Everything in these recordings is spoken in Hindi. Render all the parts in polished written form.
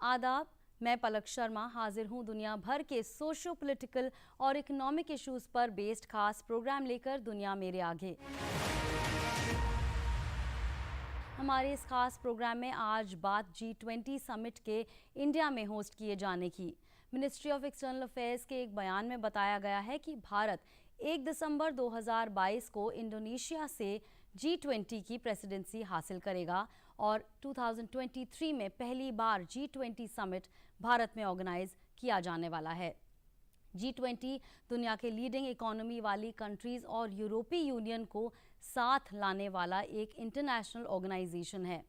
आदाब, मैं पलक शर्मा हाजिर हूँ दुनिया भर के सोशो पॉलिटिकल और इकोनॉमिक इश्यूज पर बेस्ड खास प्रोग्राम लेकर दुनिया मेरे आगे। हमारे इस खास प्रोग्राम में आज बात G20 समिट के इंडिया में होस्ट किए जाने की। मिनिस्ट्री ऑफ एक्सटर्नल अफेयर्स के एक बयान में बताया गया है कि भारत 1 दिसंबर 2022 को इंडोनेशिया से G20 की प्रेसिडेंसी हासिल करेगा और 2023 में पहली बार G20 समिट भारत में ऑर्गेनाइज किया जाने वाला है। G20 दुनिया के लीडिंग इकोनॉमी वाली कंट्रीज और यूरोपीय यूनियन को साथ लाने वाला एक इंटरनेशनल ऑर्गेनाइजेशन है।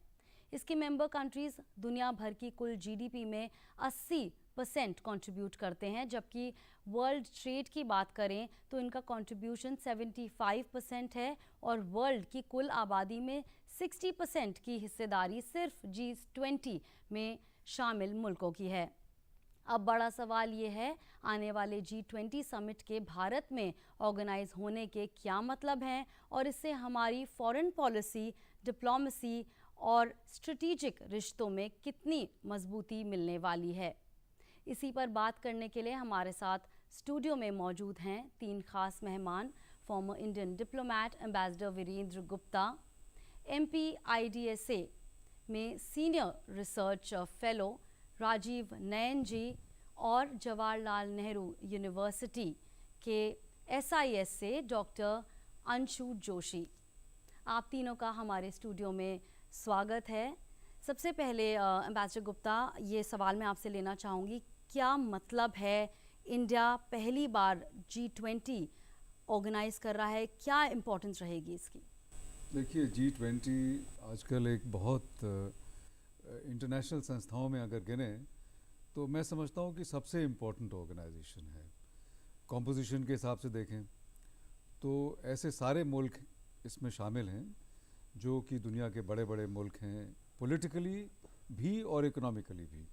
इसकी मेंबर कंट्रीज दुनिया भर की कुल जीडीपी में 80% कंट्रीब्यूट करते हैं, जबकि वर्ल्ड ट्रेड की बात करें तो इनका कंट्रीब्यूशन 75% है और वर्ल्ड की कुल आबादी में 60% की हिस्सेदारी सिर्फ G20 में शामिल मुल्कों की है। अब बड़ा सवाल ये है, आने वाले G20 समिट के भारत में ऑर्गेनाइज होने के क्या मतलब हैं और इससे हमारी फॉरेन पॉलिसी, डिप्लोमेसी और स्ट्रेटेजिक रिश्तों में कितनी मजबूती मिलने वाली है। इसी पर बात करने के लिए हमारे साथ स्टूडियो में मौजूद हैं 3 खास मेहमान। Former Indian diplomat ambassador Virendra Gupta, MP IDSA में senior research fellow Rajiv Nayan ji और जवाहरलाल नेहरू यूनिवर्सिटी के SIS से डॉक्टर अंशु जोशी। आप तीनों का हमारे स्टूडियो में स्वागत है। सबसे पहले एम्बेसडर गुप्ता, ये सवाल मैं आपसे लेना चाहूँगी, क्या मतलब है इंडिया पहली बार G20 ऑर्गेनाइज कर रहा है, क्या इम्पोर्टेंस रहेगी इसकी? देखिए, G20 आजकल एक बहुत इंटरनेशनल संस्थाओं में अगर गिने तो मैं समझता हूँ कि सबसे इम्पोर्टेंट ऑर्गेनाइजेशन है। कॉम्पोजिशन के हिसाब से देखें तो ऐसे सारे मुल्क इसमें शामिल हैं जो कि दुनिया के बड़े बड़े मुल्क हैं, पॉलिटिकली भी और इकोनॉमिकली भी।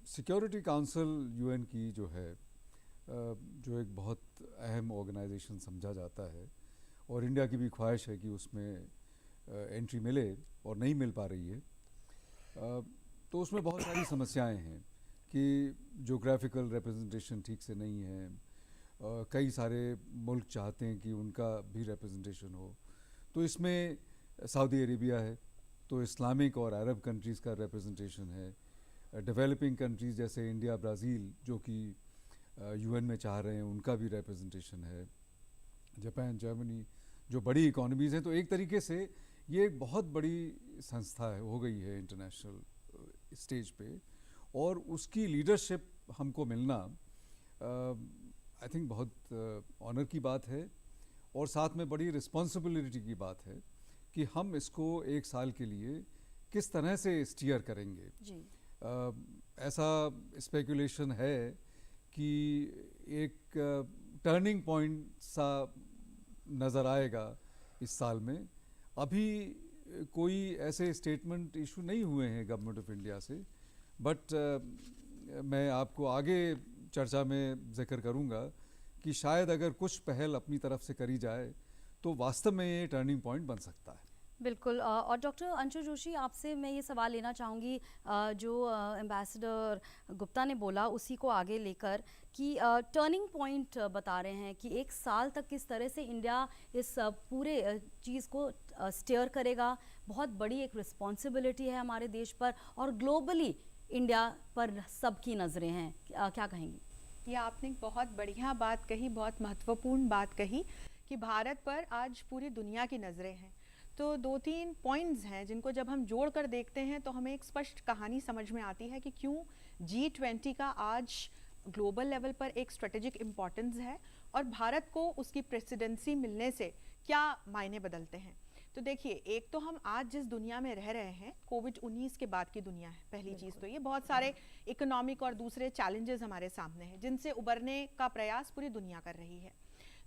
सिक्योरिटी काउंसिल UN की जो है, जो एक बहुत अहम ऑर्गेनाइजेशन समझा जाता है और इंडिया की भी ख्वाहिश है कि उसमें एंट्री मिले और नहीं मिल पा रही है, तो उसमें बहुत सारी समस्याएं हैं कि जोग्राफिकल रिप्रेजेंटेशन ठीक से नहीं है। कई सारे मुल्क चाहते हैं कि उनका भी रिप्रेजेंटेशन हो, तो इसमें सऊदी अरेबिया है, तो इस्लामिक और अरब कंट्रीज़ का रिप्रेजेंटेशन है। डेवलपिंग कंट्रीज़ जैसे इंडिया, ब्राज़ील जो कि UN में चाह रहे हैं, उनका भी रिप्रेजेंटेशन है। जापान, जर्मनी जो बड़ी इकोनॉमीज़ हैं, तो एक तरीके से ये एक बहुत बड़ी संस्था है, हो गई है इंटरनेशनल स्टेज पे, और उसकी लीडरशिप हमको मिलना आई थिंक बहुत ऑनर की बात है और साथ में बड़ी रिस्पॉन्सिबिलिटी की बात है कि हम इसको 1 साल के लिए किस तरह से स्टीयर करेंगे जी। ऐसा स्पेकुलेशन है कि एक टर्निंग पॉइंट सा नज़र आएगा इस साल में। अभी कोई ऐसे स्टेटमेंट इशू नहीं हुए हैं गवर्नमेंट ऑफ इंडिया से, बट मैं आपको आगे चर्चा में जिक्र करूंगा कि शायद अगर कुछ पहल अपनी तरफ से करी जाए तो वास्तव में ये टर्निंग पॉइंट बन सकता है। बिल्कुल। और डॉक्टर अंशु जोशी, आपसे मैं ये सवाल लेना चाहूँगी, जो एम्बेसडर गुप्ता ने बोला उसी को आगे लेकर कि टर्निंग पॉइंट बता रहे हैं कि 1 साल तक किस तरह से इंडिया इस पूरे चीज़ को स्टीयर करेगा। बहुत बड़ी एक रिस्पॉन्सिबिलिटी है हमारे देश पर और ग्लोबली इंडिया पर सबकी नज़रें हैं, क्या कहेंगी? ये आपने बहुत बढ़िया बात कही, बहुत महत्वपूर्ण बात कही कि भारत पर आज पूरी दुनिया की नज़रें हैं। तो 2-3 पॉइंट्स हैं जिनको जब हम जोड़ कर देखते हैं तो हमें एक स्पष्ट कहानी समझ में आती है कि क्यों G20 का आज ग्लोबल लेवल पर एक स्ट्रेटेजिक इम्पॉर्टेंस है और भारत को उसकी प्रेसिडेंसी मिलने से क्या मायने बदलते हैं। तो देखिए, एक तो हम आज जिस दुनिया में रह रहे हैं, कोविड-19 के बाद की दुनिया है। पहली चीज़ तो ये, बहुत सारे इकोनॉमिक और दूसरे चैलेंजेस हमारे सामने हैं जिनसे उबरने का प्रयास पूरी दुनिया कर रही है।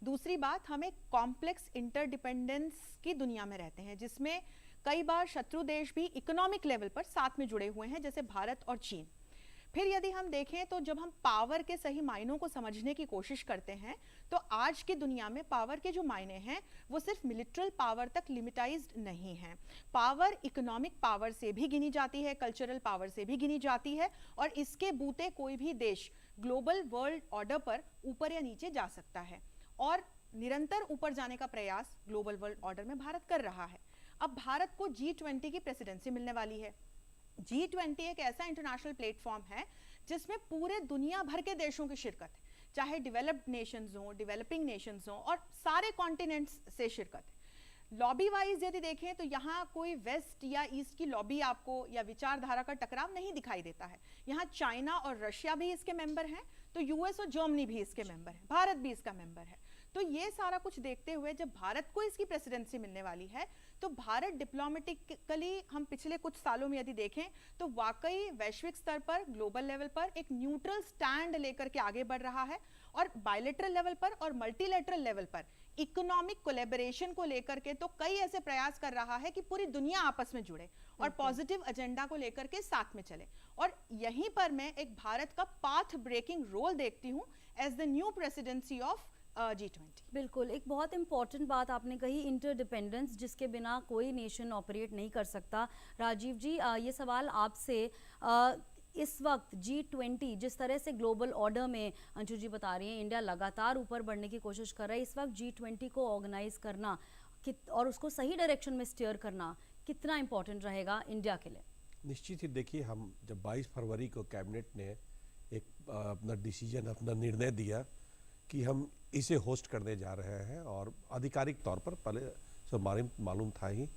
दूसरी बात, हम एक कॉम्प्लेक्स इंटरडिपेंडेंस की दुनिया में रहते हैं जिसमें कई बार शत्रु देश भी इकोनॉमिक लेवल पर साथ में जुड़े हुए हैं, जैसे भारत और चीन। फिर यदि हम देखें तो जब हम पावर के सही मायनों को समझने की कोशिश करते हैं तो आज की दुनिया में पावर के जो मायने हैं वो सिर्फ मिलिट्रल पावर तक लिमिटाइज्ड नहीं है। पावर इकोनॉमिक पावर से भी गिनी जाती है, कल्चरल पावर से भी गिनी जाती है, और इसके बूते कोई भी देश ग्लोबल वर्ल्ड ऑर्डर पर ऊपर या नीचे जा सकता है, और निरंतर ऊपर जाने का प्रयास ग्लोबल वर्ल्ड ऑर्डर में भारत कर रहा है। अब भारत को G20 की प्रेसिडेंसी मिलने वाली है। G20 एक ऐसा इंटरनेशनल प्लेटफॉर्म है जिसमें पूरे दुनिया भर के देशों की शिरकत है, चाहे डेवलप्ड नेशंस हो, डेवलपिंग नेशंस हो, और सारे कॉन्टिनेंट्स से शिरकत है। लॉबी वाइज यदि देखें तो यहाँ कोई वेस्ट या ईस्ट की लॉबी आपको या विचारधारा का टकराव नहीं दिखाई देता है। यहाँ चाइना और रशिया भी इसके मेंबर हैं, तो यूएस और जर्मनी भी इसके मेंबर हैं, भारत भी इसका मेंबर है। तो ये सारा कुछ देखते हुए जब भारत को इसकी प्रेसिडेंसी मिलने वाली है तो भारत डिप्लोमेटिकली हम पिछले कुछ सालों में यदि देखें तो वाकई वैश्विक स्तर पर, ग्लोबल लेवल पर एक न्यूट्रल स्टैंड लेकर के आगे बढ़ रहा है, और बायलैटरल लेवल पर और मल्टीलैटरल लेवल पर इकोनॉमिक कोलैबोरेशन को लेकर के तो कई ऐसे प्रयास कर रहा है कि पूरी दुनिया आपस में जुड़े और पॉजिटिव एजेंडा को लेकर के साथ में चले। और यहीं पर मैं एक भारत का पाथ ब्रेकिंग रोल देखती हूँ as the new presidency of G20। बिल्कुल, एक बहुत इंपॉर्टेंट बात आपने कही, इंटरडिपेंडेंस, जिसके बिना कोई नेशन ऑपरेट नहीं कर सकता। राजीव जी, ये सवाल आपसे, इस वक्त G20 जिस तरह से ग्लोबल ऑर्डर में, अंशु जी बता रही हैं, इंडिया लगातार ऊपर बढ़ने की कोशिश कर रहा है, इस वक्त G20 को ऑर्गेनाइज करना और उसको सही डायरेक्शन में स्टीयर करना कितना इंपॉर्टेंट रहेगा इंडिया के लिए? निश्चित ही देखिए, हम जब 22 फरवरी को कैबिनेट ने एक अपना डिसीजन, अपना निर्णय दिया कि हम इसे होस्ट करने जा रहे हैं, और आधिकारिक तौर पर पहले सब मालूम था ही,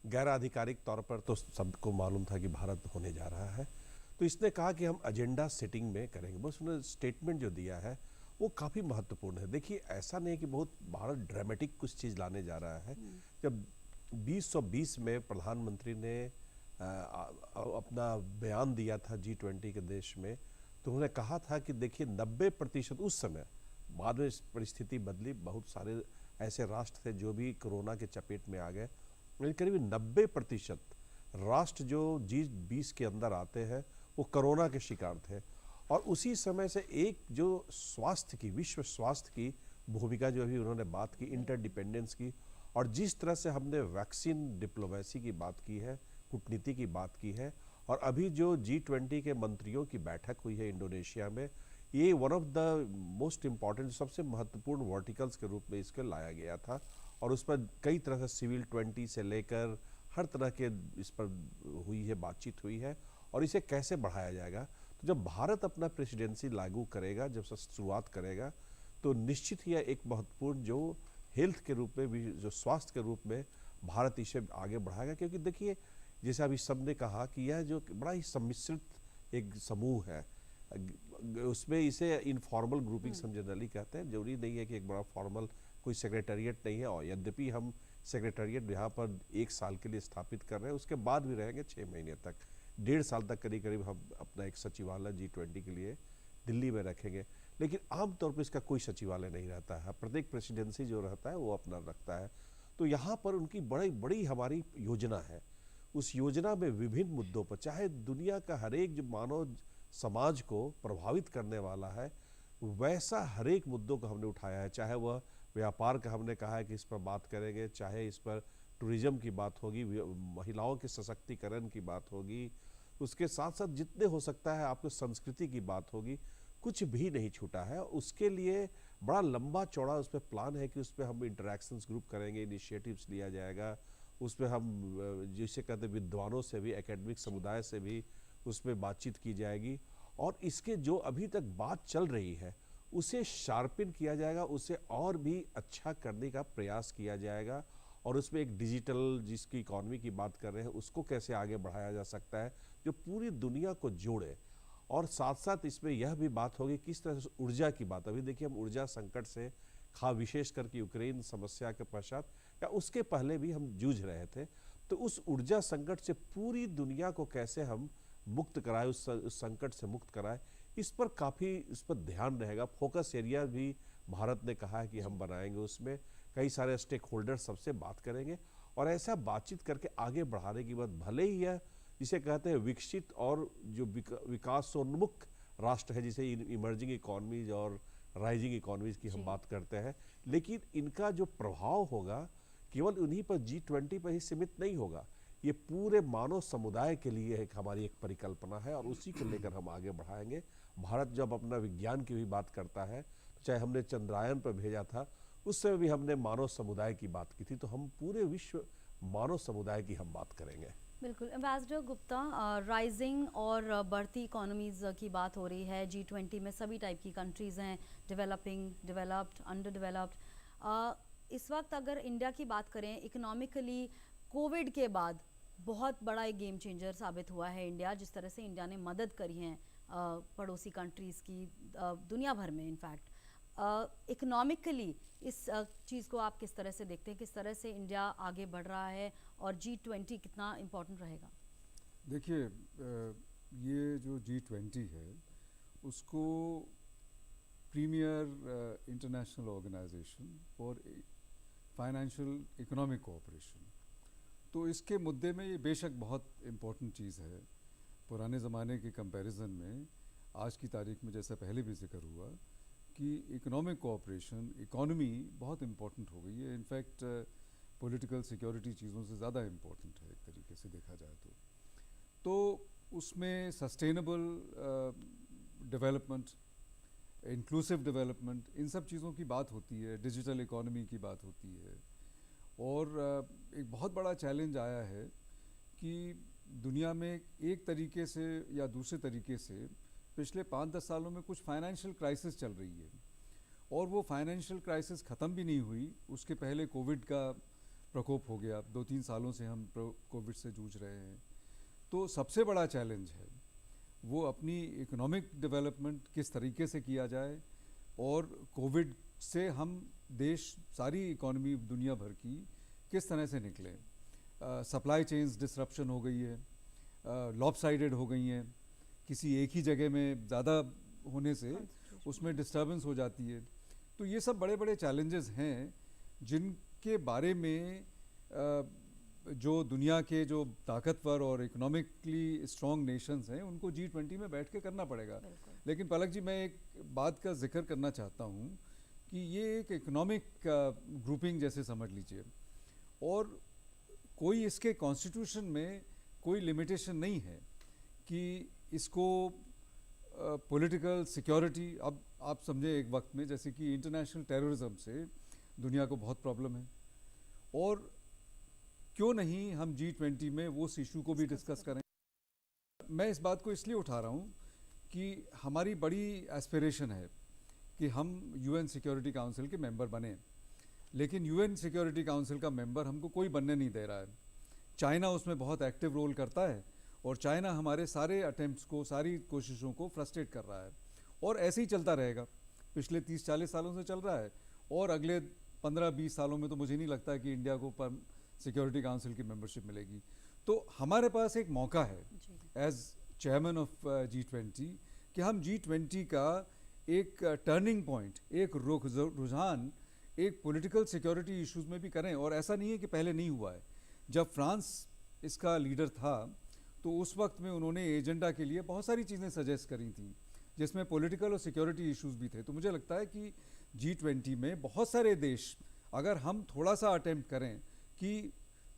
गैर आधिकारिक तौर पर तो सबको मालूम था कि भारत होने जा रहा है। तो इसने कहा कि हम एजेंडा सेटिंग में करेंगे। बस उन्होंने स्टेटमेंट जो दिया है वो काफ़ी महत्वपूर्ण है। देखिए, ऐसा नहीं कि बहुत भारत ड्रामेटिक कुछ चीज़ लाने जा रहा है। जब 2020 में प्रधानमंत्री ने अपना बयान दिया था G20 के देश में, तो उन्होंने कहा था कि देखिए 90% उस समय, बाद में परिस्थिति बदली, बहुत सारे ऐसे राष्ट्र थे जो भी कोरोना के चपेट में आ गए, लेकिन करीब 90% राष्ट्र जो G20 के अंदर आते हैं वो कोरोना के शिकार थे। और उसी समय से एक जो स्वास्थ्य की, विश्व स्वास्थ्य की भूमिका जो अभी उन्होंने बात की, इंटरडिपेंडेंस की, और जिस तरह से हमने वैक्सीन डिप्लोमेसी की बात की है, कूटनीति की बात की है, और अभी जो G20 के मंत्रियों की बैठक हुई है इंडोनेशिया में, ये one of the most important, सबसे महत्वपूर्ण वर्टिकल्स के रूप में इसको लाया गया था, और उस पर कई तरह से सिविल 20 से लेकर हर तरह के इस पर हुई है, बातचीत हुई है, और इसे कैसे बढ़ाया जाएगा। तो जब भारत अपना प्रेसिडेंसी लागू करेगा, जब से शुरुआत करेगा, तो निश्चित ही एक महत्वपूर्ण जो हेल्थ के रूप में भी, जो स्वास्थ्य के रूप में भारत इसे आगे बढ़ाएगा। क्योंकि देखिए, जैसे अभी सबने कहा कि यह जो बड़ा ही सम्मिश्रित एक समूह है, उसमें इसे इनफॉर्मल ग्रुपिंग हम जनरली कहते हैं। जरूरी नहीं है कि एक बड़ा फॉर्मल कोई सेक्रेटेरिएट नहीं है, और यद्यपि हम सेक्रेटेरिएट यहाँ पर 1 साल के लिए स्थापित कर रहे हैं, उसके बाद भी रहेंगे 6 महीने तक, 1.5 साल तक करीब करीब हम अपना एक सचिवालय G20 के लिए दिल्ली में रखेंगे। लेकिन आमतौर पर इसका कोई सचिवालय नहीं रहता है, प्रत्येक प्रेसिडेंसी जो रहता है वो अपना रखता है। तो यहाँ पर उनकी बड़ी बड़ी हमारी योजना है। उस योजना में विभिन्न मुद्दों पर, चाहे दुनिया का हर एक जो मानव समाज को प्रभावित करने वाला है, वैसा हर एक मुद्दों को हमने उठाया है। चाहे वह व्यापार का, हमने कहा है कि इस पर बात करेंगे, चाहे इस पर टूरिज्म की बात होगी, महिलाओं के सशक्तिकरण की बात होगी, उसके साथ साथ जितने हो सकता है आपको संस्कृति की बात होगी, कुछ भी नहीं छूटा है। उसके लिए बड़ा लंबा चौड़ा उस पर प्लान है कि उस पर हम इंटरेक्शंस ग्रुप करेंगे, इनिशिएटिव्स लिया जाएगा, उस पर हम जिसे कहते हैं विद्वानों से भी, एकेडमिक समुदाय से भी उसमें बातचीत की जाएगी, और इसके जो अभी तक बात चल रही है उसे शार्पिन किया जाएगा, उसे और भी अच्छा करने का प्रयास किया जाएगा, और उसमें एक डिजिटल जिसकी इकॉनमी की बात कर रहे हैं उसको कैसे आगे बढ़ाया जा सकता है जो पूरी दुनिया को जोड़े। और साथ साथ इसमें यह भी बात होगी किस तरह से ऊर्जा की बात, अभी देखिए हम ऊर्जा संकट से विशेष करके यूक्रेन समस्या के पश्चात या उसके पहले भी हम जूझ रहे थे, तो उस ऊर्जा संकट से पूरी दुनिया को कैसे हम मुक्त कराए, उस संकट से मुक्त कराए, इस पर काफ़ी इस पर ध्यान रहेगा। फोकस एरिया भी भारत ने कहा है कि हम बनाएंगे, उसमें कई सारे स्टेक होल्डर सबसे बात करेंगे, और ऐसा बातचीत करके आगे बढ़ाने की बात, भले ही यह जिसे कहते हैं विकसित और जो विकासोन्मुख राष्ट्र है, जिसे इमर्जिंग इकोनॉमीज और राइजिंग इकोनॉमीज की हम बात करते हैं, लेकिन इनका जो प्रभाव होगा केवल उन्हीं पर G20 पर ही सीमित नहीं होगा, ये पूरे मानव समुदाय के लिए हमारी एक परिकल्पना है और उसी को लेकर हम आगे बढ़ाएंगे। भारत जब अपना विज्ञान की भी बात करता है, चाहे हमने चंद्रयान पर भेजा था उस समय भी हमने मानव समुदाय की बात की थी, तो हम पूरे विश्व मानव समुदाय की हम बात करेंगे। बिल्कुल। एम्बेसडर गुप्ता, राइजिंग और बढ़ती इकोनॉमीज़ की बात हो रही है। G20 में सभी टाइप की कंट्रीज़ हैं, डेवलपिंग, डेवलप्ड, अंडर डेवलप्ड। इस वक्त अगर इंडिया की बात करें इकोनॉमिकली, कोविड के बाद बहुत बड़ा एक गेम चेंजर साबित हुआ है इंडिया। जिस तरह से इंडिया ने मदद करी है पड़ोसी कंट्रीज़ की दुनिया भर में, इनफैक्ट इकोनॉमिकली इस चीज़ को आप किस तरह से देखते हैं? किस तरह से इंडिया आगे बढ़ रहा है और G20 कितना इम्पोर्टेंट रहेगा? देखिए, ये जो G20 है उसको premier international organization for financial economic cooperation, तो इसके मुद्दे में ये बेशक बहुत इम्पोर्टेंट चीज़ है। पुराने ज़माने के कंपैरिजन में आज की तारीख में, जैसा पहले भी जिक्र हुआ, कि इकोनॉमिक कोऑपरेशन, इकोनॉमी बहुत इम्पोर्टेंट हो गई है। इनफैक्ट पॉलिटिकल सिक्योरिटी चीज़ों से ज़्यादा इम्पोर्टेंट है एक तरीके से देखा जाए तो उसमें सस्टेनेबल डेवलपमेंट, इंक्लूसिव डेवलपमेंट, इन सब चीज़ों की बात होती है, डिजिटल इकोनॉमी की बात होती है। और एक बहुत बड़ा चैलेंज आया है कि दुनिया में एक तरीके से या दूसरे तरीके से पिछले 5-10 सालों में कुछ फाइनेंशियल क्राइसिस चल रही है और वो फाइनेंशियल क्राइसिस ख़त्म भी नहीं हुई। उसके पहले कोविड का प्रकोप हो गया, 2-3 सालों से हम कोविड से जूझ रहे हैं। तो सबसे बड़ा चैलेंज है वो अपनी इकोनॉमिक डेवलपमेंट किस तरीके से किया जाए और कोविड से हम देश, सारी इकोनॉमी दुनिया भर की किस तरह से निकलें। सप्लाई चेन्स डिसरप्शन हो गई है, लॉपसाइडेड हो गई हैं, किसी एक ही जगह में ज़्यादा होने से उसमें डिस्टर्बेंस हो जाती है। तो ये सब बड़े बड़े चैलेंजेस हैं जिनके बारे में जो दुनिया के जो ताकतवर और इकोनॉमिकली स्ट्रॉन्ग नेशंस हैं उनको G20 में बैठ के करना पड़ेगा। लेकिन पलक जी, मैं एक बात का जिक्र करना चाहता हूँ कि ये एक इकोनॉमिक ग्रुपिंग जैसे समझ लीजिए, और कोई इसके कॉन्स्टिट्यूशन में कोई लिमिटेशन नहीं है कि इसको पॉलिटिकल सिक्योरिटी, अब आप समझे एक वक्त में जैसे कि इंटरनेशनल टेररिज्म से दुनिया को बहुत प्रॉब्लम है, और क्यों नहीं हम G20 में वो इशू को भी डिस्कस करें। मैं इस बात को इसलिए उठा रहा हूँ कि हमारी बड़ी एस्पिरेशन है कि हम UN सिक्योरिटी काउंसिल के मेंबर बने, लेकिन UN सिक्योरिटी काउंसिल का मेंबर हमको कोई बनने नहीं दे रहा है। चाइना उसमें बहुत एक्टिव रोल करता है और चाइना हमारे सारे अटेम्प्ट्स को, सारी कोशिशों को फ्रस्ट्रेट कर रहा है, और ऐसे ही चलता रहेगा। पिछले 30-40 सालों से चल रहा है और अगले 15-20 सालों में तो मुझे नहीं लगता कि इंडिया को सिक्योरिटी काउंसिल की मेंबरशिप मिलेगी। तो हमारे पास एक मौका है एज चेयरमैन ऑफ G20 कि हम G20 का एक टर्निंग पॉइंट, एक रुझान एक पॉलिटिकल सिक्योरिटी इश्यूज में भी करें। और ऐसा नहीं है कि पहले नहीं हुआ है। जब फ्रांस इसका लीडर था तो उस वक्त में उन्होंने एजेंडा के लिए बहुत सारी चीज़ें सजेस्ट करी थी जिसमें पॉलिटिकल और सिक्योरिटी इश्यूज भी थे। तो मुझे लगता है कि G20 में बहुत सारे देश, अगर हम थोड़ा सा अटेम्प्ट करें कि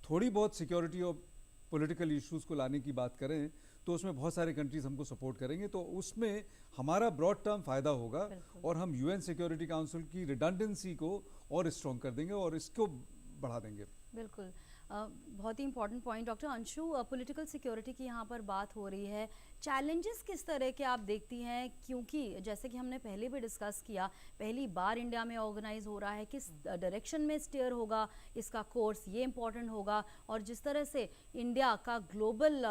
थोड़ी बहुत सिक्योरिटी और पॉलिटिकल इश्यूज को लाने की बात करें, तो उसमें बहुत सारे कंट्रीज हमको सपोर्ट करेंगे, तो उसमें हमारा ब्रॉड टर्म फ़ायदा होगा और हम UN सिक्योरिटी काउंसिल की रिडंडेंसी को और स्ट्रॉन्ग कर देंगे और इसको बढ़ा देंगे। बिल्कुल, बहुत ही important point doctor Anshu. Political security की यहाँ पर बात हो रही है, चैलेंजेस किस तरह के आप देखती हैं? क्योंकि जैसे कि हमने पहले भी डिस्कस किया, पहली बार इंडिया में ऑर्गेनाइज हो रहा है, किस डायरेक्शन में स्टीयर होगा इसका कोर्स, ये इम्पॉर्टेंट होगा। और जिस तरह से इंडिया का ग्लोबल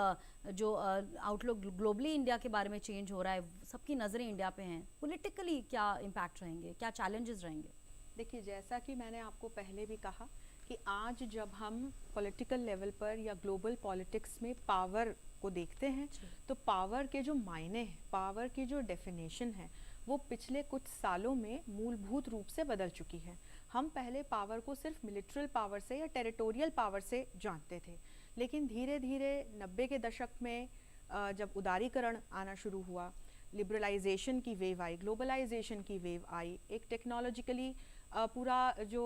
जो आउटलुक, ग्लोबली इंडिया के बारे में चेंज हो रहा है, सबकी नज़रें इंडिया पे हैं, पॉलिटिकली क्या इम्पैक्ट रहेंगे, क्या चैलेंजेस रहेंगे? देखिए, जैसा कि मैंने आपको पहले भी कहा कि आज जब हम पॉलिटिकल लेवल पर या ग्लोबल पॉलिटिक्स में पावर को देखते हैं, तो पावर के जो मायने हैं, पावर की जो डेफिनेशन है, वो पिछले कुछ सालों में मूलभूत रूप से बदल चुकी है। हम पहले पावर को सिर्फ मिलिट्रल पावर से या टेरिटोरियल पावर से जानते थे, लेकिन धीरे धीरे 90 के दशक में जब उदारीकरण आना शुरू हुआ, लिबरलाइजेशन की वेव आई, ग्लोबलाइजेशन की वेव आई, एक टेक्नोलॉजिकली पूरा जो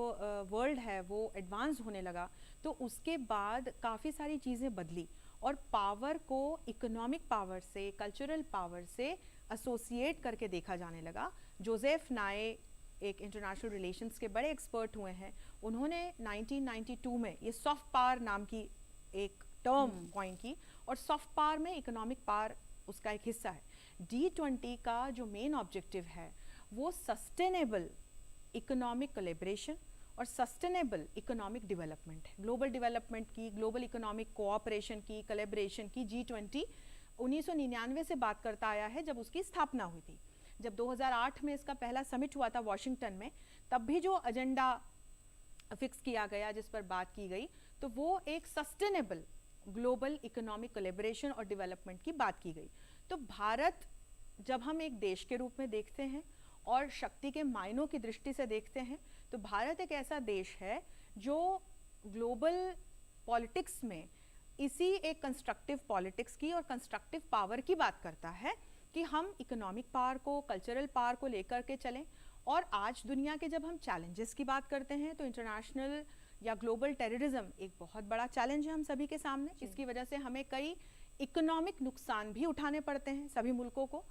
वर्ल्ड है वो एडवांस होने लगा, तो उसके बाद काफ़ी सारी चीज़ें बदली और पावर को इकोनॉमिक पावर से, कल्चरल पावर से एसोसिएट करके देखा जाने लगा। जोसेफ नाए एक इंटरनेशनल रिलेशंस के बड़े एक्सपर्ट हुए हैं, उन्होंने 1992 में ये सॉफ्ट पावर नाम की एक टर्म कॉइन की, और सॉफ्ट पावर में इकोनॉमिक पावर उसका एक हिस्सा है। G20 का जो मेन ऑब्जेक्टिव है वो सस्टेनेबल इकोनॉमिक कोलैबोरेशन और सस्टेनेबल इकोनॉमिक डेवलपमेंट है। ग्लोबल डेवलपमेंट की, ग्लोबल इकोनॉमिक कोऑपरेशन की, कोलैबोरेशन की G20 1999 से बात करता आया है, जब उसकी स्थापना हुई थी। जब 2008 में इसका पहला समिट हुआ था वाशिंगटन में, तब भी जो एजेंडा फिक्स किया गया, जिस पर बात की गई, तो वो एक सस्टेनेबल ग्लोबल इकोनॉमिक कोलैबोरेशन और डेवलपमेंट की बात की गई। तो भारत जब हम एक देश के रूप में देखते हैं और शक्ति के मायनों की दृष्टि से देखते हैं, तो भारत एक ऐसा देश है जो ग्लोबल पॉलिटिक्स में इसी एक कंस्ट्रक्टिव पॉलिटिक्स की और कंस्ट्रक्टिव पावर की बात करता है कि हम इकोनॉमिक पावर को, कल्चरल पावर को लेकर के चलें। और आज दुनिया के जब हम चैलेंजेस की बात करते हैं, तो इंटरनेशनल या ग्लोबल टेररिज्म एक बहुत बड़ा चैलेंज है हम सभी के सामने। इसकी वजह से हमें कई इकोनॉमिक नुकसान भी उठाने पड़ते हैं सभी मुल्कों को,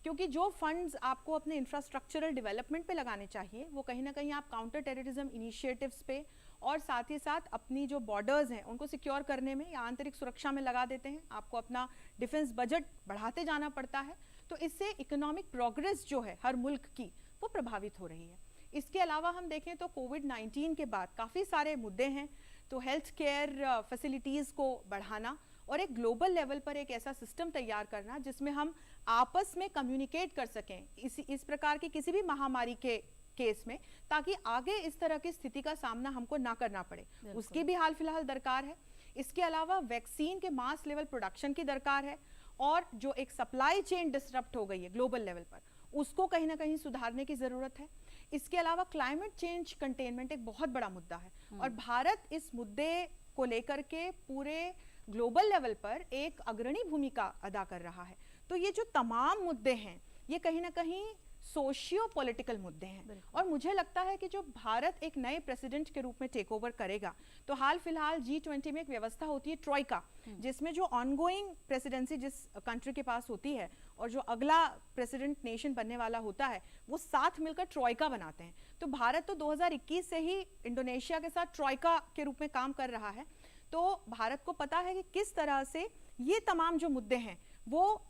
क्योंकि जो फंड्स आपको अपने इंफ्रास्ट्रक्चरल डेवलपमेंट पे लगाने चाहिए, वो कहीं ना कहीं आप काउंटर टेररिज्म इनिशिएटिव्स पे और साथ ही साथ अपनी जो बॉर्डर्स हैं उनको सिक्योर करने में या आंतरिक सुरक्षा में लगा देते हैं। आपको अपना डिफेंस बजट बढ़ाते जाना पड़ता है, तो इससे इकोनॉमिक प्रोग्रेस जो है हर मुल्क की, वो प्रभावित हो रही है। इसके अलावा हम देखें तो कोविड-19 के बाद काफ़ी सारे मुद्दे हैं, तो हेल्थ केयर फैसिलिटीज़ को बढ़ाना और एक ग्लोबल लेवल पर एक ऐसा सिस्टम तैयार करना जिसमें हम आपस में कम्युनिकेट कर सकें इस प्रकार की किसी भी महामारी के केस में, ताकि आगे इस तरह की स्थिति का सामना हमको ना करना पड़े, उसकी भी हाल फिलहाल दरकार है। इसके अलावा वैक्सीन के मास लेवल प्रोडक्शन की दरकार है, और जो एक सप्लाई चेन डिसरप्ट हो गई है ग्लोबल लेवल पर, उसको कहीं ना कहीं सुधारने की ज़रूरत है। इसके अलावा क्लाइमेट चेंज कंटेनमेंट एक बहुत बड़ा मुद्दा है, और भारत इस मुद्दे को लेकर के पूरे ग्लोबल लेवल पर एक अग्रणी भूमिका अदा कर रहा है। तो ये जो तमाम मुद्दे हैं, ये कहीं ना कहीं सोशियो पॉलिटिकल मुद्दे हैं, और मुझे लगता है कि जो भारत एक नए प्रेसिडेंट के रूप में टेक ओवर करेगा, तो हाल फिलहाल G20 में एक व्यवस्था होती है ट्रॉइका, जिसमें जो ऑनगोइंग प्रेसिडेंसी जिस कंट्री के पास होती है और जो अगला प्रेसिडेंट नेशन बनने वाला होता है, वो साथ मिलकर ट्रॉइका बनाते हैं। तो भारत तो 2021 से ही इंडोनेशिया के साथ ट्रॉइका के रूप में काम कर रहा है। तो भारत को पता है कि किस तरह से ये तमाम जो मुद्दे हैं, वो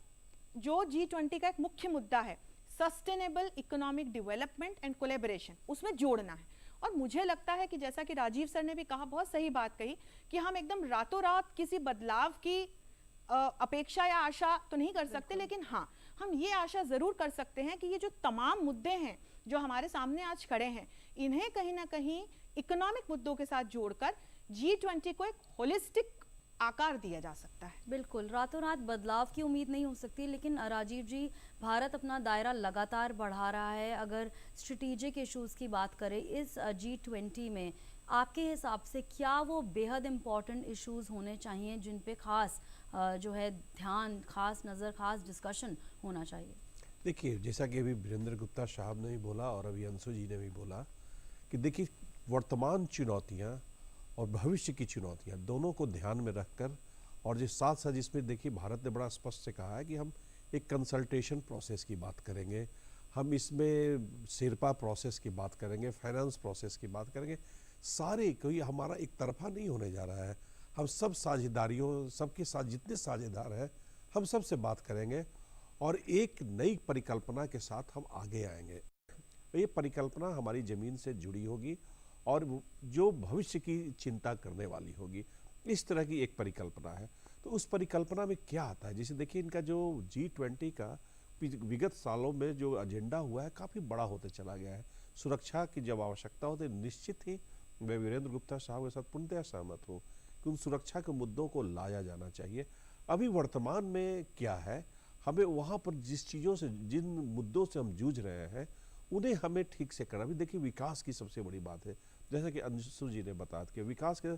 जो G20 का एक मुख्य मुद्दा है, sustainable economic development and collaboration, उसमें जोड़ना है। और मुझे लगता है कि जैसा कि राजीव सर ने भी कहा, बहुत सही बात कही, कि हम एकदम रातों रात किसी बदलाव की अपेक्षा या आशा तो नहीं कर सकते, लेकिन हाँ, हम ये आशा जरूर कर सकते हैं कि ये जो तमाम मुद्दे हैं जो हमारे सामने आज खड़े हैं, इन्हें कहीं ना कहीं इकोनॉमिक मुद्दों के साथ जोड़कर G20 को एक होलिस्टिक आकार दिया जा सकता है। बिल्कुल, रातों रात बदलाव की उम्मीद नहीं हो सकती, लेकिन राजीव जी, भारत अपना दायरा लगातार बढ़ा रहा है। अगर स्ट्रेटेजिक इश्यूज़ की बात करें इस G20 में, आपके हिसाब से क्या वो बेहद इम्पॉर्टेंट इश्यूज़ होने चाहिए जिन पे खास जो है ध्यान, खास नज़र, खास डिस्कशन होना चाहिए? देखिए, जैसा कि अभी वीरेंद्र गुप्ता साहब ने भी बोला और अभी अंशु जी ने भी बोला कि देखिए, वर्तमान चुनौतियाँ और भविष्य की चुनौतियाँ दोनों को ध्यान में रखकर, और जो साथ साथ इसमें देखिए भारत ने बड़ा स्पष्ट से कहा है कि हम एक कंसल्टेशन प्रोसेस की बात करेंगे, हम इसमें शेरपा प्रोसेस की बात करेंगे, फाइनेंस प्रोसेस की बात करेंगे। सारे कोई हमारा एक तरफा नहीं होने जा रहा है, हम सब साझेदारियों, सबके साथ जितने साझेदार हैं, हम सब से बात करेंगे और एक नई परिकल्पना के साथ हम आगे आएंगे। ये परिकल्पना हमारी ज़मीन से जुड़ी होगी और जो भविष्य की चिंता करने वाली होगी, इस तरह की एक परिकल्पना है। तो उस परिकल्पना में क्या आता है, जैसे देखिए इनका जो G20 का विगत सालों में जो एजेंडा हुआ है काफ़ी बड़ा होते चला गया है। सुरक्षा की जब आवश्यकता होती है, निश्चित ही मैं वीरेंद्र गुप्ता साहब के साथ पूर्णतः सहमत हूँ कि उन सुरक्षा के मुद्दों को लाया जाना चाहिए। अभी वर्तमान में क्या है, हमें वहाँ पर जिस चीज़ों से, जिन मुद्दों से हम जूझ रहे हैं, उन्हें हमें ठीक से करना। अभी देखिए विकास की सबसे बड़ी बात है, जैसा कि अंशु जी ने बताया कि विकास के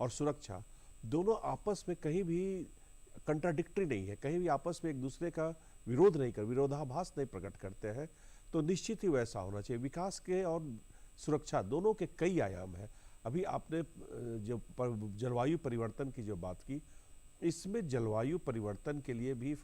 और सुरक्षा दोनों आपस में कहीं भी कंट्राडिक्टरी नहीं है, कहीं भी आपस में एक दूसरे का विरोधाभास नहीं प्रकट करते हैं, तो निश्चित ही वैसा होना चाहिए। विकास के और सुरक्षा दोनों के कई आयाम हैं। अभी आपने जो जलवायु परिवर्तन की जो बात की, इसमें जलवायु परिवर्तन के लिए भी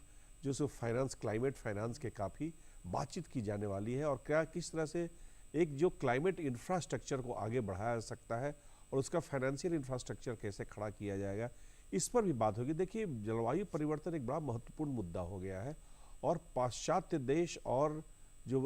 जो सो फाइनेंस, क्लाइमेट फाइनेंस के काफ़ी बातचीत की जाने वाली है, और क्या किस तरह से एक जो क्लाइमेट इंफ्रास्ट्रक्चर को आगे बढ़ाया जा सकता है और उसका फाइनेंशियल इंफ्रास्ट्रक्चर कैसे खड़ा किया जाएगा, इस पर भी बात होगी। देखिए, जलवायु परिवर्तन एक बड़ा महत्वपूर्ण मुद्दा हो गया है, और पाश्चात्य देश और जो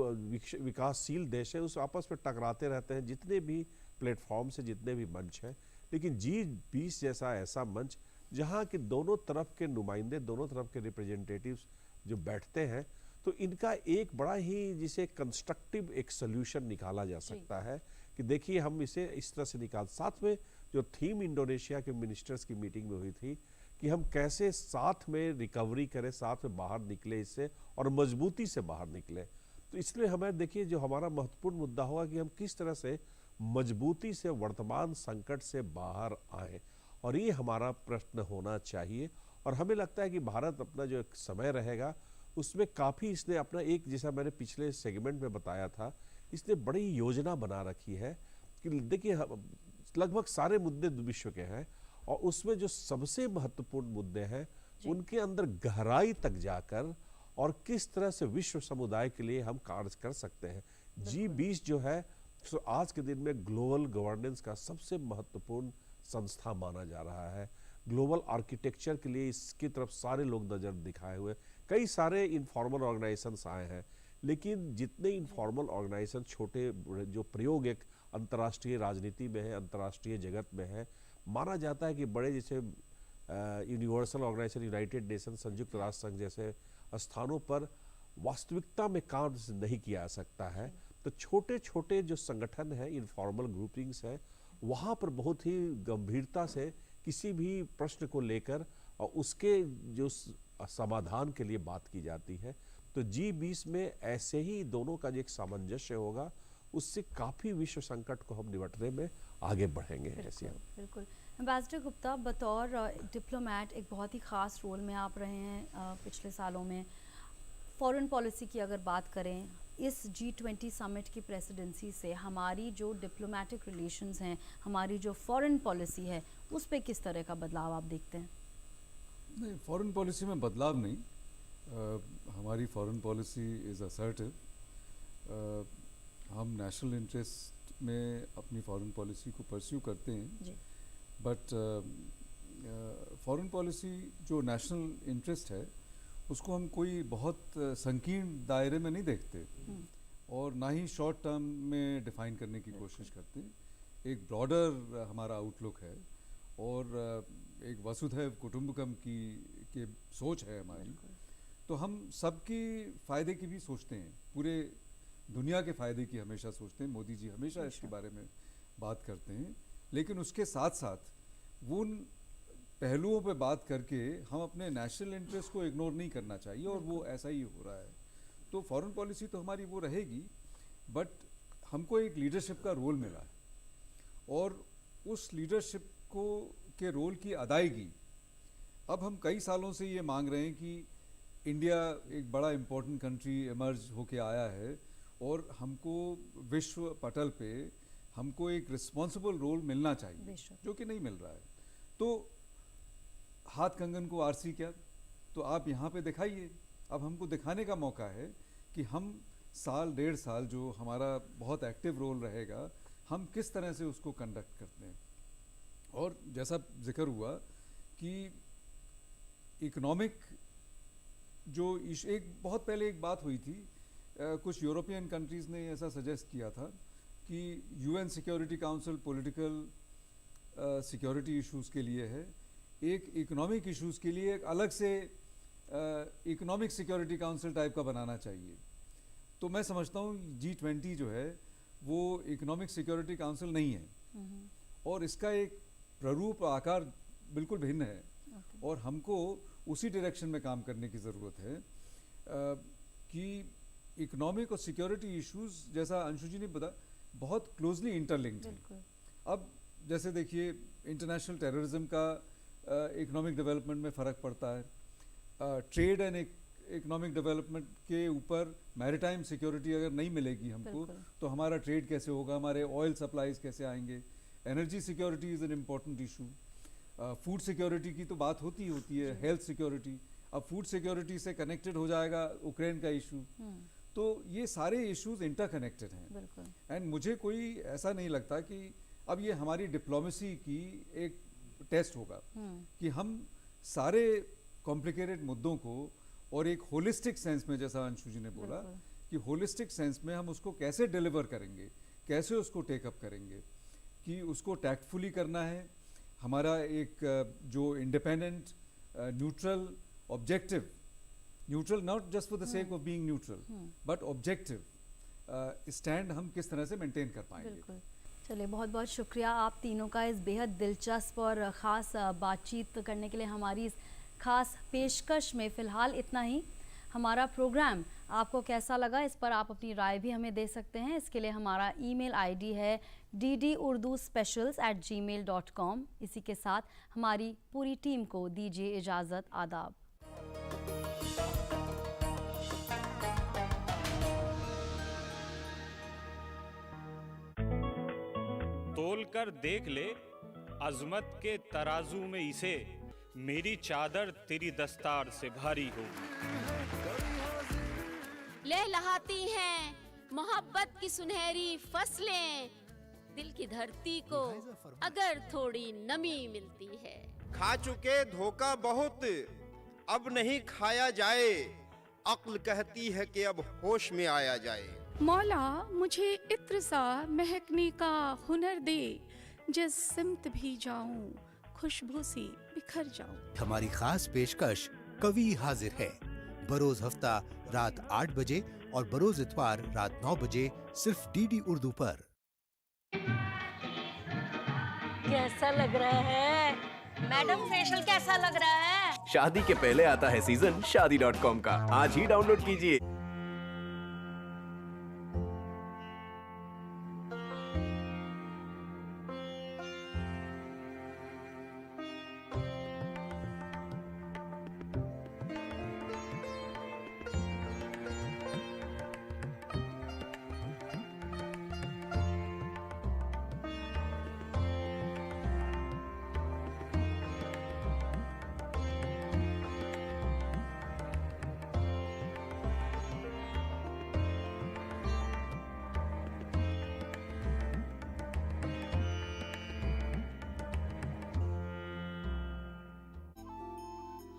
विकासशील देश है उस आपस में टकराते रहते हैं, जितने भी प्लेटफॉर्म से, जितने भी मंच हैं। लेकिन G20 जैसा ऐसा मंच जहाँ कि दोनों तरफ के नुमाइंदे, दोनों तरफ के रिप्रेजेंटेटिव्स जो बैठते हैं, तो इनका एक बड़ा ही जिसे कंस्ट्रक्टिव एक सोल्यूशन निकाला जा सकता है कि देखिए हम इसे इस तरह से निकाल। साथ में जो थीम इंडोनेशिया के मिनिस्टर्स की मीटिंग में हुई थी कि हम कैसे साथ में रिकवरी करें, साथ में बाहर निकले इससे, और मजबूती से बाहर निकले। तो इसलिए हमें देखिए जो हमारा महत्वपूर्ण मुद्दा होगा कि हम किस तरह से मजबूती से वर्तमान संकट से बाहर आए, और ये हमारा प्रश्न होना चाहिए। और हमें लगता है कि भारत अपना जो एक समय रहेगा उसमें काफ़ी इसने अपना एक, जैसा मैंने पिछले सेगमेंट में बताया था, इसने बड़ी योजना बना रखी है कि देखिए लगभग सारे मुद्दे विश्व के हैं, और उसमें जो सबसे महत्वपूर्ण मुद्दे हैं उनके अंदर गहराई तक जाकर और किस तरह से विश्व समुदाय के लिए हम कार्य कर सकते हैं। G20 जो है तो आज के दिन में ग्लोबल गवर्नेंस का सबसे महत्वपूर्ण संस्था माना जा रहा है। ग्लोबल आर्किटेक्चर के लिए इसकी तरफ सारे लोग नज़र दिखाए हुए, कई सारे इनफॉर्मल ऑर्गेनाइजेशंस आए हैं, लेकिन जितने इनफॉर्मल ऑर्गेनाइजेशन छोटे जो प्रयोग एक अंतर्राष्ट्रीय राजनीति में है, अंतर्राष्ट्रीय जगत में है, माना जाता है कि बड़े जैसे यूनिवर्सल ऑर्गेनाइजेशन, यूनाइटेड नेशन, संयुक्त राष्ट्र संघ जैसे स्थानों पर वास्तविकता में काम नहीं किया जा सकता है। तो छोटे छोटे जो संगठन हैं, इनफॉर्मल ग्रुपिंग्स हैं, वहाँ पर बहुत ही गंभीरता से किसी भी प्रश्न को लेकर और उसके जो समाधान के लिए बात की जाती है। तो G20 में ऐसे ही दोनों का जो एक सामंजस्य होगा, उससे काफ़ी विश्व संकट को हम निपटने में आगे बढ़ेंगे। ऐसे बिल्कुल। एम्बेसडर गुप्ता, बतौर डिप्लोमेट एक बहुत ही ख़ास रोल में आप रहे हैं पिछले सालों में। फॉरेन पॉलिसी की अगर बात करें, इस G20 समिट की प्रेसिडेंसी से हमारी जो डिप्लोमेटिक रिलेशंस हैं, हमारी जो फॉरेन पॉलिसी है, उस पे किस तरह का बदलाव आप देखते हैं? नहीं, फॉरेन पॉलिसी में बदलाव नहीं। हमारी फॉरेन पॉलिसी इज़ असर्टिव। हम नेशनल इंटरेस्ट में अपनी फॉरेन पॉलिसी को परस्यू करते हैं जी। बट फॉरेन पॉलिसी जो नेशनल इंटरेस्ट है उसको हम कोई बहुत संकीर्ण दायरे में नहीं देखते, और ना ही शॉर्ट टर्म में डिफाइन करने की कोशिश करते हैं। एक ब्रॉडर हमारा आउटलुक है, और एक वसुधैव कुटुंबकम की सोच है हमारी। तो हम सबकी फ़ायदे की भी सोचते हैं, पूरे दुनिया के फ़ायदे की हमेशा सोचते हैं। मोदी जी हमेशा इसके बारे में बात करते हैं, लेकिन उसके साथ साथ वो उन पहलुओं पे बात करके हम अपने नेशनल इंटरेस्ट को इग्नोर नहीं करना चाहिए, और वो ऐसा ही हो रहा है। तो फॉरेन पॉलिसी तो हमारी वो रहेगी, बट हमको एक लीडरशिप का रोल मिला है, और उस लीडरशिप को के रोल की अदायगी अब हम कई सालों से ये मांग रहे हैं कि इंडिया एक बड़ा इम्पोर्टेंट कंट्री इमर्ज होके आया है, और हमको विश्व पटल पे हमको एक रिस्पॉन्सिबल रोल मिलना चाहिए, जो कि नहीं मिल रहा है। तो हाथ कंगन को आरसी क्या, तो आप यहाँ पे दिखाइए। अब हमको दिखाने का मौका है कि हम साल डेढ़ साल जो हमारा बहुत एक्टिव रोल रहेगा, हम किस तरह से उसको कंडक्ट करते हैं। और जैसा जिक्र हुआ कि इकोनॉमिक जो एक बहुत पहले एक बात हुई थी, कुछ यूरोपियन कंट्रीज़ ने ऐसा सजेस्ट किया था कि UN security council political security issues के लिए है, एक इकोनॉमिक इश्यूज़ के लिए एक अलग से इकोनॉमिक सिक्योरिटी काउंसिल टाइप का बनाना चाहिए। तो मैं समझता हूँ G20 जो है वो इकोनॉमिक सिक्योरिटी काउंसिल नहीं है, और इसका एक प्रारूप आकार बिल्कुल भिन्न है, और हमको उसी डायरेक्शन में काम करने की ज़रूरत है कि इकोनॉमिक और सिक्योरिटी इश्यूज़, जैसा अंशु जी ने बताया, बहुत क्लोजली इंटरलिंक्ड है। अब जैसे देखिए इंटरनेशनल टेररिज्म का इकोनॉमिक डेवलपमेंट में फ़र्क पड़ता है। ट्रेड एंड इकोनॉमिक डेवलपमेंट के ऊपर मैरिटाइम सिक्योरिटी अगर नहीं मिलेगी हमको, तो हमारा ट्रेड कैसे होगा, हमारे ऑयल सप्लाईज कैसे आएंगे। Energy security is an important issue. Food security की तो बात होती है, हेल्थ सिक्योरिटी। अब फूड सिक्योरिटी से कनेक्टेड हो जाएगा यूक्रेन का इशू। तो ये सारे इश्यूज इंटरकनेक्टेड हैं एंड मुझे कोई ऐसा नहीं लगता कि अब ये हमारी डिप्लोमेसी की एक टेस्ट होगा कि हम सारे कॉम्प्लिकेटेड मुद्दों को और एक होलिस्टिक सेंस में, जैसा अंशु जी ने बोला कि होलिस्टिक सेंस में हम उसको कैसे डिलीवर करेंगे, कैसे उसको टेकअप करेंगे, कि उसको टैक्टफुली करना है। हमारा एक जो independent neutral objective, neutral not just for the sake of being neutral but objective stand हम किस तरह से मेंटेन कर पाएंगे। चलिए, बहुत बहुत शुक्रिया आप तीनों का इस बेहद दिलचस्प और ख़ास बातचीत करने के लिए। हमारी इस ख़ास पेशकश में फ़िलहाल इतना ही। हमारा प्रोग्राम आपको कैसा लगा, इस पर आप अपनी राय भी हमें दे सकते हैं। इसके लिए हमारा ईमेल आईडी है ddurduspecials@gmail.com। इसी के साथ हमारी पूरी टीम को दीजिए इजाज़त। आदाब। तोल कर देख ले अजमत के तराजू में इसे, मेरी चादर तेरी दस्तार से भारी होगी। लहलहाती हैं मोहब्बत की सुनहरी फसलें, दिल की धरती को अगर थोड़ी नमी मिलती है। खा चुके धोखा बहुत, अब नहीं खाया जाए, अक्ल कहती है कि अब होश में आया जाए। मौला मुझे इत्र सा महकने का हुनर दे, जिस सिमत भी जाऊं खुशबू सी बिखर जाऊं। हमारी खास पेशकश कवि हाजिर है बरोज हफ्ता रात 8 बजे और बरोज इतवार रात 9 बजे सिर्फ डीडी उर्दू पर। कैसा लग रहा है मैडम, फेशियल कैसा लग रहा है? शादी के पहले आता है सीजन शादी.com का। आज ही डाउनलोड कीजिए।